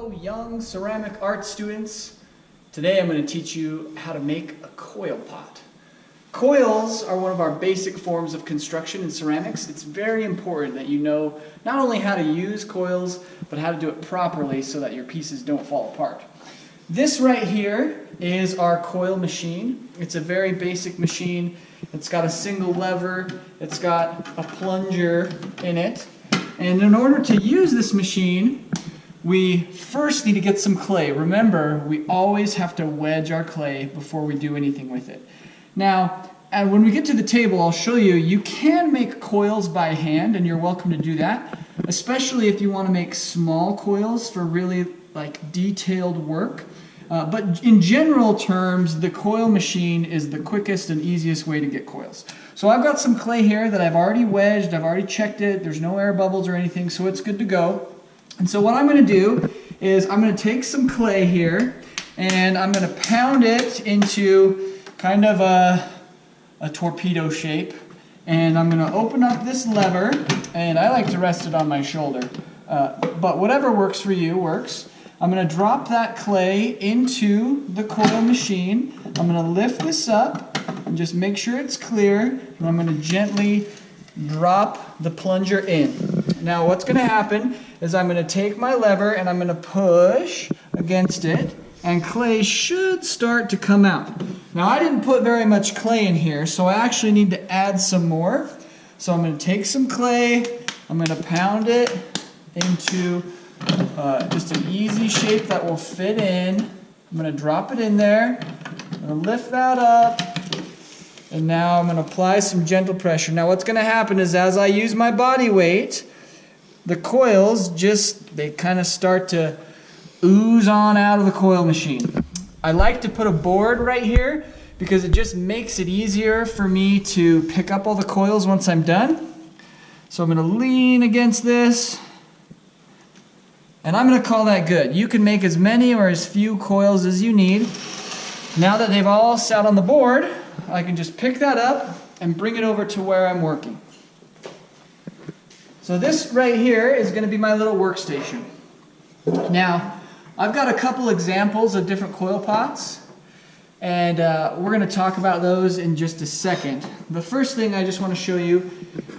Hello, young ceramic art students. Today I'm going to teach you how to make a coil pot. Coils are one of our basic forms of construction in ceramics. It's very important that you know not only how to use coils, but how to do it properly so that your pieces don't fall apart. This right here is our coil machine. It's a very basic machine. It's got a single lever. It's got a plunger in it. And in order to use this machine, we first need to get some clay. Remember, we always have to wedge our clay before we do anything with it. Now, and when we get to the table, I'll show you, you can make coils by hand, and you're welcome to do that, especially if you want to make small coils for really detailed work. But in general terms, the coil machine is the quickest and easiest way to get coils. So I've got some clay here that I've already wedged, I've already checked it, there's no air bubbles or anything, so it's good to go. And so what I'm going to do is I'm going to take some clay here and I'm going to pound it into kind of a torpedo shape. And I'm going to open up this lever, and I like to rest it on my shoulder. But whatever works for you works. I'm going to drop that clay into the coil machine. I'm going to lift this up and just make sure it's clear. And I'm going to gently drop the plunger in. Now what's going to happen is I'm going to take my lever and I'm going to push against it, and clay should start to come out. Now I didn't put very much clay in here, so I actually need to add some more. So I'm going to take some clay, I'm going to pound it into just an easy shape that will fit in. I'm going to drop it in there, I'm going to lift that up, and now I'm going to apply some gentle pressure. Now what's going to happen is as I use my body weight, the coils they kind of start to ooze on out of the coil machine. I like to put a board right here because it just makes it easier for me to pick up all the coils once I'm done. So I'm going to lean against this, and I'm going to call that good. You can make as many or as few coils as you need. Now that they've all sat on the board, I can just pick that up and bring it over to where I'm working. So this right here is going to be my little workstation. Now, I've got a couple examples of different coil pots, and we're going to talk about those in just a second. The first thing I just want to show you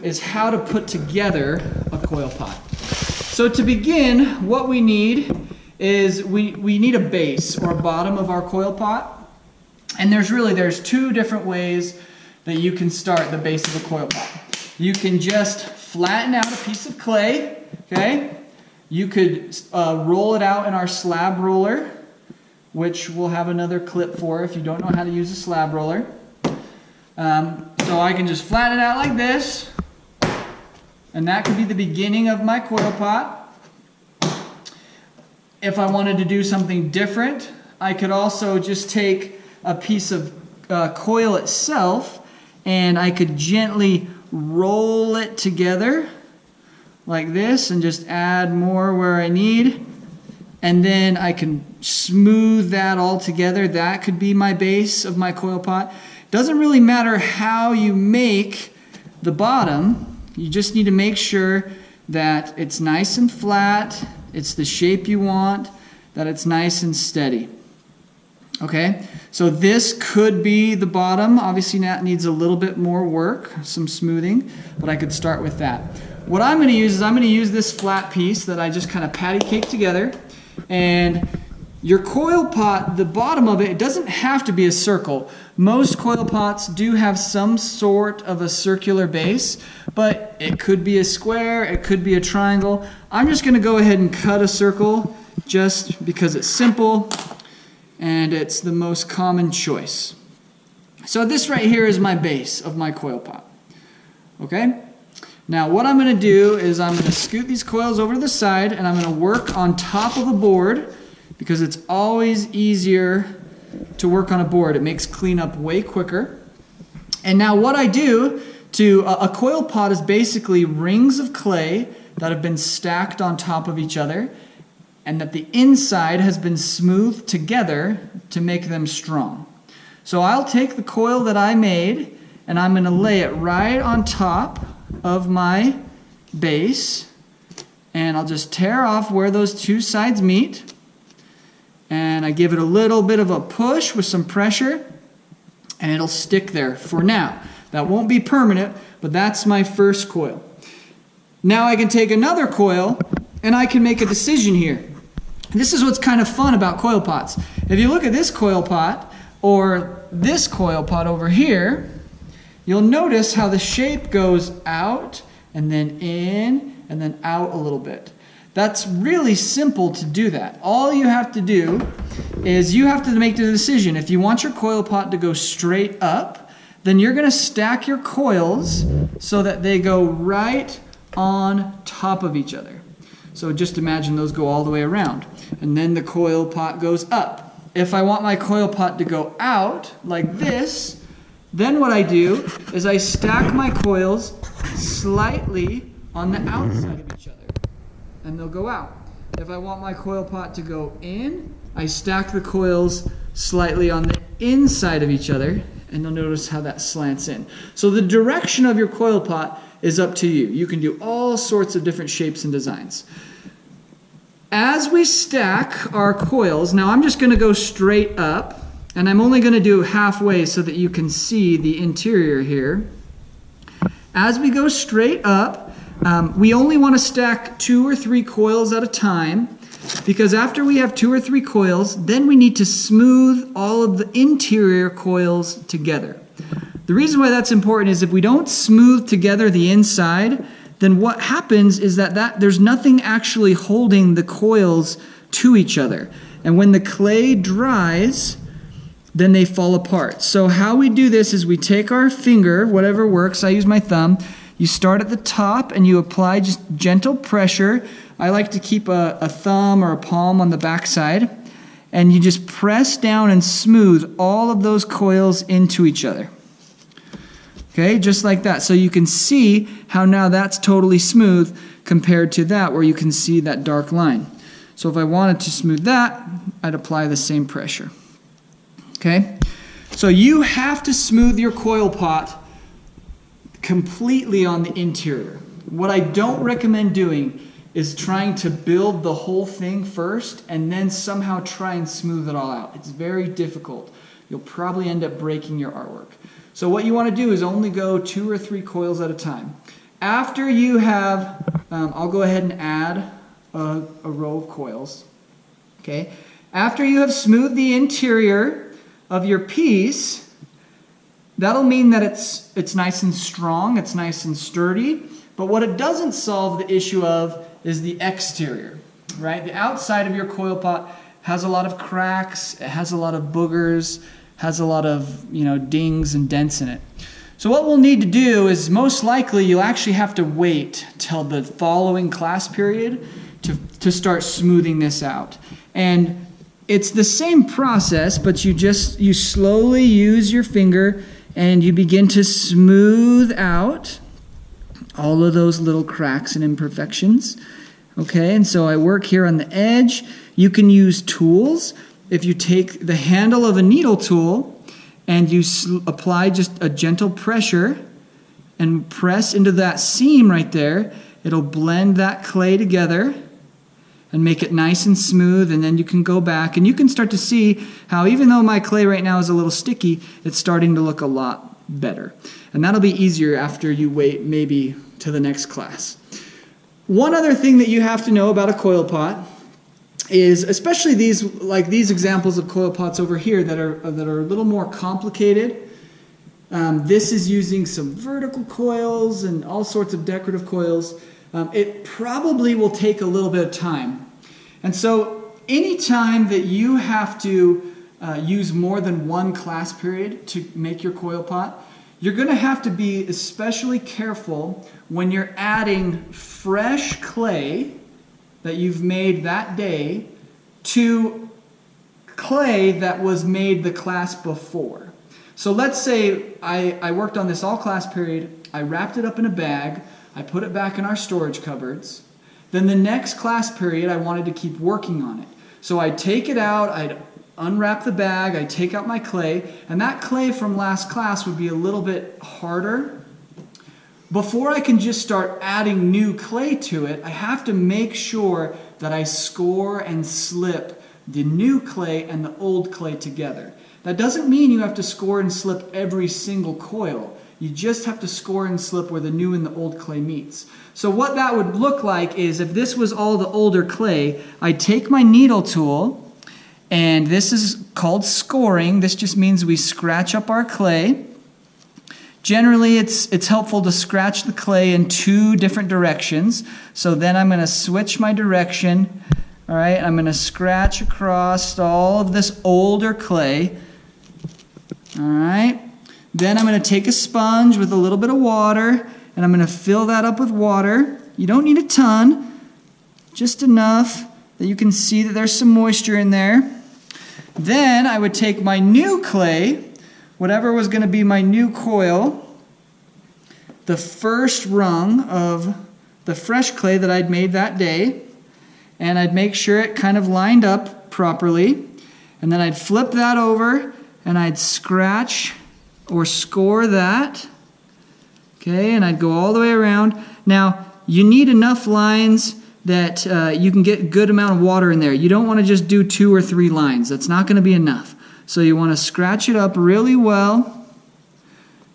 is how to put together a coil pot. So to begin, what we need is we need a base or a bottom of our coil pot. And there's two different ways that you can start the base of a coil pot. You can just flatten out a piece of clay, okay? You could roll it out in our slab roller, which we'll have another clip for if you don't know how to use a slab roller. So I can just flatten it out like this, and that could be the beginning of my coil pot. If I wanted to do something different, I could also just take a piece of coil itself, and I could gently roll it together like this and just add more where I need, and then I can smooth that all together. That could be my base of my coil pot. Doesn't really matter how you make the bottom, you just need to make sure that it's nice and flat, it's the shape you want, that it's nice and steady. Okay, so this could be the bottom. Obviously that needs a little bit more work, some smoothing, but I could start with that. What I'm going to use is I'm going to use this flat piece that I just kind of patty cake together. And your coil pot, the bottom of it, it doesn't have to be a circle. Most coil pots do have some sort of a circular base, but it could be a square, it could be a triangle. I'm just going to go ahead and cut a circle just because it's simple and it's the most common choice. So this right here is my base of my coil pot. Okay? Now what I'm going to do is I'm going to scoot these coils over to the side, and I'm going to work on top of a board because it's always easier to work on a board. It makes cleanup way quicker. And now what I do to a coil pot is basically rings of clay that have been stacked on top of each other, and that the inside has been smoothed together to make them strong. So I'll take the coil that I made and I'm going to lay it right on top of my base, and I'll just tear off where those two sides meet. and I give it a little bit of a push with some pressure, and it'll stick there for now. That won't be permanent, but that's my first coil. Now I can take another coil and I can make a decision here. This is what's kind of fun about coil pots. If you look at this coil pot or this coil pot over here, you'll notice how the shape goes out and then in and then out a little bit. That's really simple to do that. All you have to do is you have to make the decision. If you want your coil pot to go straight up, then you're going to stack your coils so that they go right on top of each other. So just imagine those go all the way around. And then the coil pot goes up. If I want my coil pot to go out like this, then what I do is I stack my coils slightly on the outside of each other, and they'll go out. If I want my coil pot to go in, I stack the coils slightly on the inside of each other, and you'll notice how that slants in. So the direction of your coil pot is up to you. You can do all sorts of different shapes and designs. As we stack our coils, now I'm just going to go straight up, and I'm only going to do halfway so that you can see the interior here. As we go straight up, we only want to stack 2 or 3 coils at a time, because after we have 2 or 3 coils, then we need to smooth all of the interior coils together. The reason why that's important is if we don't smooth together the inside, then what happens is that there's nothing actually holding the coils to each other. And when the clay dries, then they fall apart. So how we do this is we take our finger, whatever works, I use my thumb, you start at the top and you apply just gentle pressure. I like to keep a thumb or a palm on the back side, and you just press down and smooth all of those coils into each other. Okay, just like that. So you can see how now that's totally smooth compared to that where you can see that dark line. So if I wanted to smooth that, I'd apply the same pressure. Okay, so you have to smooth your coil pot completely on the interior. What I don't recommend doing is trying to build the whole thing first and then somehow try and smooth it all out. It's very difficult. You'll probably end up breaking your artwork. So what you want to do is only go 2 or 3 coils at a time. After you have, I'll go ahead and add a row of coils. Okay. After you have smoothed the interior of your piece, that'll mean that it's nice and strong, it's nice and sturdy. But what it doesn't solve the issue of is the exterior, right? The outside of your coil pot has a lot of cracks, it has a lot of boogers, has a lot of, dings and dents in it. So what we'll need to do is most likely you'll actually have to wait till the following class period to start smoothing this out. And it's the same process, but you slowly use your finger and you begin to smooth out all of those little cracks and imperfections. Okay, and so I work here on the edge. You can use tools. If you take the handle of a needle tool and you apply just a gentle pressure and press into that seam right there, it'll blend that clay together and make it nice and smooth, and then you can go back and you can start to see how even though my clay right now is a little sticky, it's starting to look a lot better. And that'll be easier after you wait maybe to the next class. One other thing that you have to know about a coil pot is, especially these examples of coil pots over here that are a little more complicated. This is using some vertical coils and all sorts of decorative coils. It probably will take a little bit of time. And so anytime that you have to use more than one class period to make your coil pot, you're going to have to be especially careful when you're adding fresh clay that you've made that day to clay that was made the class before. So let's say I worked on this all class period, I wrapped it up in a bag, I put it back in our storage cupboards. Then the next class period I wanted to keep working on it. So I'd take it out, I'd unwrap the bag, I'd take out my clay, and that clay from last class would be a little bit harder. Before I can just start adding new clay to it, I have to make sure that I score and slip the new clay and the old clay together. That doesn't mean you have to score and slip every single coil. You just have to score and slip where the new and the old clay meets. So what that would look like is, if this was all the older clay, I'd take my needle tool, and this is called scoring. This just means we scratch up our clay. Generally, it's helpful to scratch the clay in 2 different directions. So then I'm going to switch my direction. All right, I'm going to scratch across all of this older clay. All right. Then I'm going to take a sponge with a little bit of water, and I'm going to fill that up with water. You don't need a ton, just enough that you can see that there's some moisture in there. Then I would take my new clay, whatever was going to be my new coil, the first rung of the fresh clay that I'd made that day, and I'd make sure it kind of lined up properly. And then I'd flip that over, and I'd scratch or score that. Okay, and I'd go all the way around. Now, you need enough lines that you can get a good amount of water in there. You don't want to just do 2 or 3 lines. That's not going to be enough. So you want to scratch it up really well.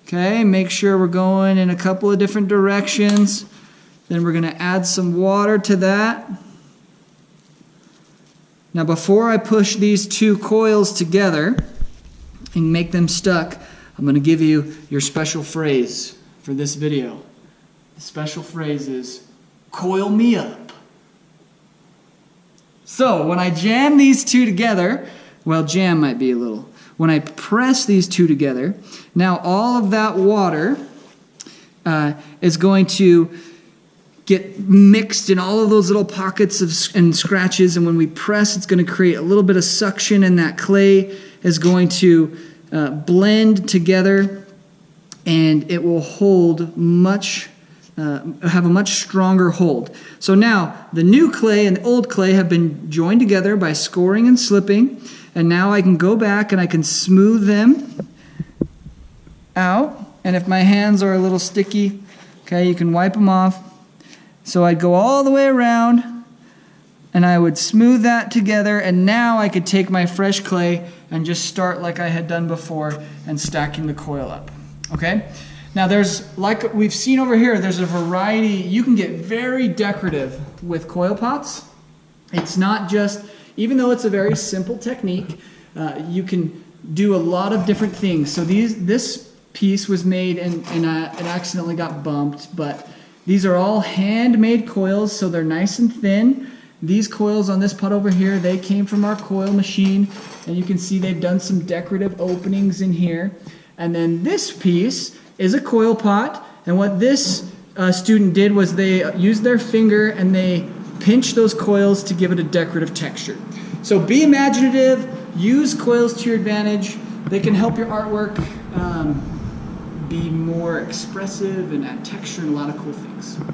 Okay, make sure we're going in a couple of different directions. Then we're going to add some water to that. Now, before I push these 2 coils together and make them stuck, I'm going to give you your special phrase for this video. The special phrase is, coil me up. So when I jam these 2 together, well, jam might be a little. When I press these 2 together, now all of that water is going to get mixed in all of those little pockets and scratches, and when we press, it's going to create a little bit of suction, and that clay is going to blend together, and it will hold have a much stronger hold. So now the new clay and the old clay have been joined together by scoring and slipping, and now I can go back and I can smooth them out. And if my hands are a little sticky, okay, you can wipe them off. So I'd go all the way around, and I would smooth that together, and now I could take my fresh clay and just start like I had done before and stacking the coil up. Okay? Now there's, like we've seen over here, there's a variety. You can get very decorative with coil pots. It's not just, even though it's a very simple technique, you can do a lot of different things. So this piece was made and it accidentally got bumped, but these are all handmade coils, so they're nice and thin. These coils on this pot over here, they came from our coil machine, and you can see they've done some decorative openings in here. And then this piece is a coil pot, and what this student did was they used their finger and they pinched those coils to give it a decorative texture. So be imaginative, use coils to your advantage. They can help your artwork be more expressive and add texture and a lot of cool things.